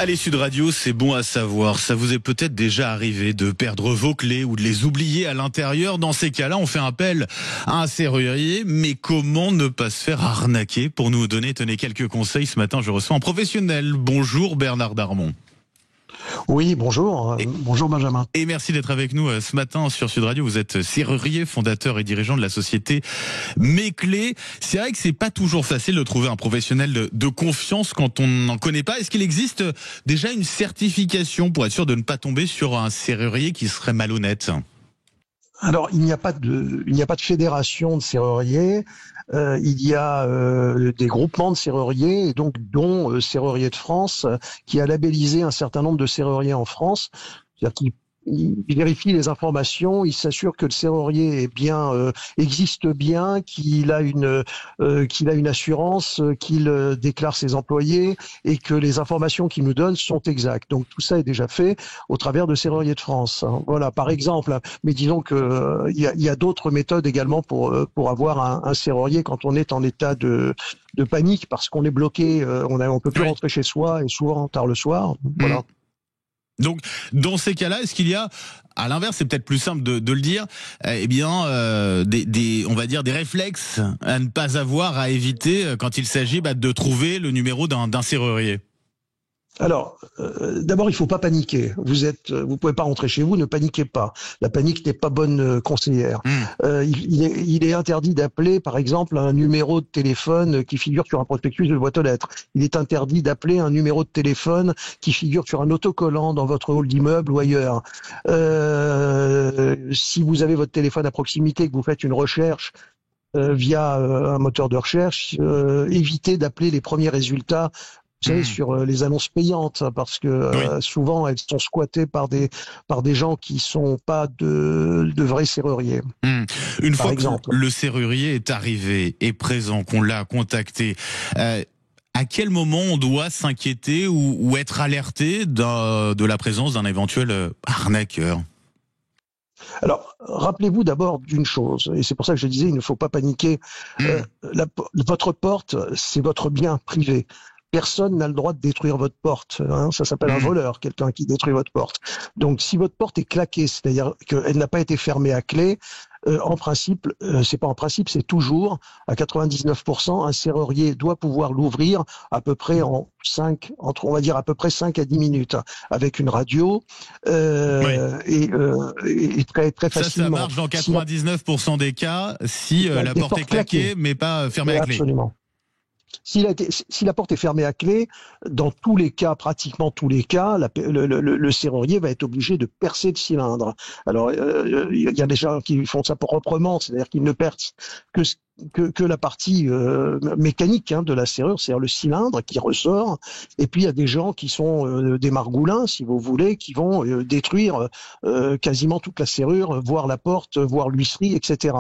Allez, Sud Radio, c'est bon à savoir. Ça vous est peut-être déjà arrivé de perdre vos clés ou de les oublier à l'intérieur. Dans ces cas-là, on fait appel à un serrurier. Mais comment ne pas se faire arnaquer? Pour nous donner, tenez, quelques conseils, ce matin, je reçois un professionnel. Bonjour Bernard Darmon. Oui, bonjour. Bonjour Benjamin. Et merci d'être avec nous ce matin sur Sud Radio. Vous êtes serrurier, fondateur et dirigeant de la société Mes Clés. C'est vrai que c'est pas toujours facile de trouver un professionnel de confiance quand on n'en connaît pas. Est-ce qu'il existe déjà une certification pour être sûr de ne pas tomber sur un serrurier qui serait malhonnête? Alors, il n'y a pas de fédération de serruriers. Il y a des groupements de serruriers, et donc dont Serrurier de France, qui a labellisé un certain nombre de serruriers en France. C'est-à-dire qu'il vérifie les informations, il s'assure que le serrurier existe bien, qu'il a une assurance, qu'il déclare ses employés et que les informations qu'il nous donne sont exactes. Donc tout ça est déjà fait au travers de Serrurier de France. Voilà, par exemple. Mais disons que il y a d'autres méthodes également pour avoir un serrurier quand on est en état de panique parce qu'on est bloqué, on peut plus rentrer chez soi et souvent tard le soir. Voilà. Donc, dans ces cas-là, est-ce qu'il y a, à l'inverse, c'est peut-être plus simple de le dire, on va dire des réflexes à ne pas avoir, à éviter quand il s'agit de trouver le numéro d'un serrurier? Alors, d'abord, il faut pas paniquer. Vous pouvez pas rentrer chez vous, ne paniquez pas. La panique n'est pas bonne conseillère. Il est interdit d'appeler, par exemple, un numéro de téléphone qui figure sur un prospectus de boîte aux lettres. Il est interdit d'appeler un numéro de téléphone qui figure sur un autocollant dans votre hall d'immeuble ou ailleurs. Si vous avez votre téléphone à proximité, que vous faites une recherche via un moteur de recherche, évitez d'appeler les premiers résultats. Vous savez, sur les annonces payantes, parce que souvent elles sont squattées par des gens qui sont pas de vrais serruriers. Une fois que le serrurier est arrivé, est présent, qu'on l'a contacté, à quel moment on doit s'inquiéter ou être alerté de la présence d'un éventuel arnaqueur? Alors, rappelez-vous d'abord d'une chose, et c'est pour ça que je disais, il ne faut pas paniquer. Votre porte, c'est votre bien privé. Personne n'a le droit de détruire votre porte. Ça s'appelle un voleur, quelqu'un qui détruit votre porte. Donc, si votre porte est claquée, c'est-à-dire qu'elle n'a pas été fermée à clé, en principe, c'est pas en principe, c'est toujours à 99%, un serrurier doit pouvoir l'ouvrir à peu près on va dire à peu près 5 à 10 minutes, avec une radio et très très facilement. Ça marche dans 99% des cas si la porte est claquée, mais pas fermée à clé. Absolument. Si la porte est fermée à clé, dans tous les cas, pratiquement tous les cas, le serrurier va être obligé de percer le cylindre. Alors, il y a des gens qui font ça proprement, c'est-à-dire qu'ils ne percent que la partie mécanique de la serrure, c'est-à-dire le cylindre qui ressort. Et puis il y a des gens qui sont des margoulins, si vous voulez, qui vont détruire quasiment toute la serrure, voire la porte, voire l'huisserie, etc.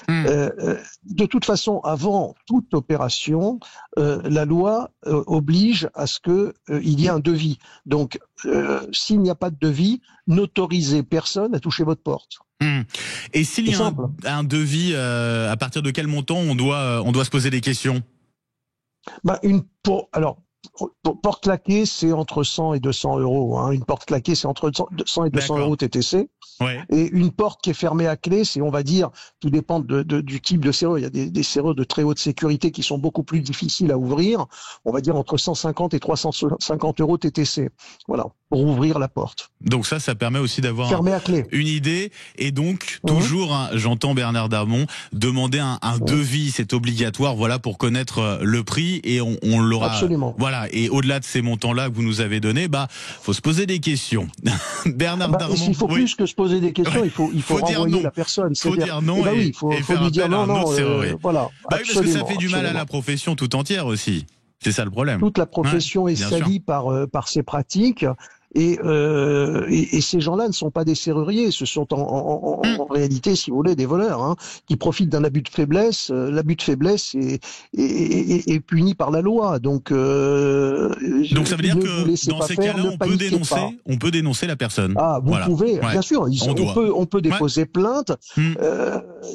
De toute façon, avant toute opération, la loi oblige à ce que il y ait un devis. Donc, s'il n'y a pas de devis, n'autorisez personne à toucher votre porte. Et s'il y a un devis, à partir de quel montant on doit se poser des questions? Pour porte claquée, c'est entre 100 et 200 euros. Une porte claquée, c'est entre 100 et 200 euros TTC. Ouais. Et une porte qui est fermée à clé, c'est, on va dire, tout dépend du type de serrure. Il y a des serrures de très haute sécurité qui sont beaucoup plus difficiles à ouvrir. On va dire entre 150 et 350 euros TTC. Voilà, pour ouvrir la porte. Donc ça permet aussi d'avoir une idée. Et donc, toujours, j'entends Bernard Darmon, demander un devis, c'est obligatoire, voilà, pour connaître le prix, et on l'aura. Absolument. Voilà. Et au-delà de ces montants-là que vous nous avez donnés, faut se poser des questions. Bernard Darmon. Il faut plus que se poser des questions, il faut renvoyer la personne. Il faut dire non il faut lui dire non, voilà. Parce que ça fait du mal à la profession tout entière aussi. C'est ça le problème. Toute la profession est salie par ces pratiques. Et ces gens-là ne sont pas des serruriers, ce sont en réalité, si vous voulez, des voleurs, hein, qui profitent d'un abus de faiblesse. L'abus de faiblesse est puni par la loi. Donc ça veut dire que dans ces cas-là, on peut dénoncer la personne. Ah, vous pouvez, bien sûr. On peut déposer plainte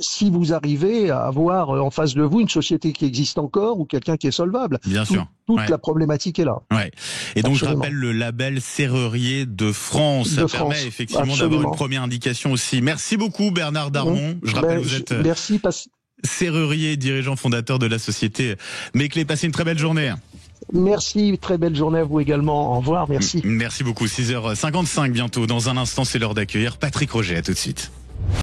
si vous arrivez à avoir en face de vous une société qui existe encore ou quelqu'un qui est solvable. Bien sûr. Toute la problématique est là. Ouais. Et donc, je rappelle le label Serrurier de France. Ça permet effectivement d'avoir une première indication aussi. Merci beaucoup, Bernard Darmon. Je rappelle, vous êtes serrurier, dirigeant fondateur de la société Méclé. Passez une très belle journée. Merci, très belle journée à vous également. Au revoir, merci. Merci beaucoup. 6h55 bientôt. Dans un instant, c'est l'heure d'accueillir Patrick Roger. À tout de suite.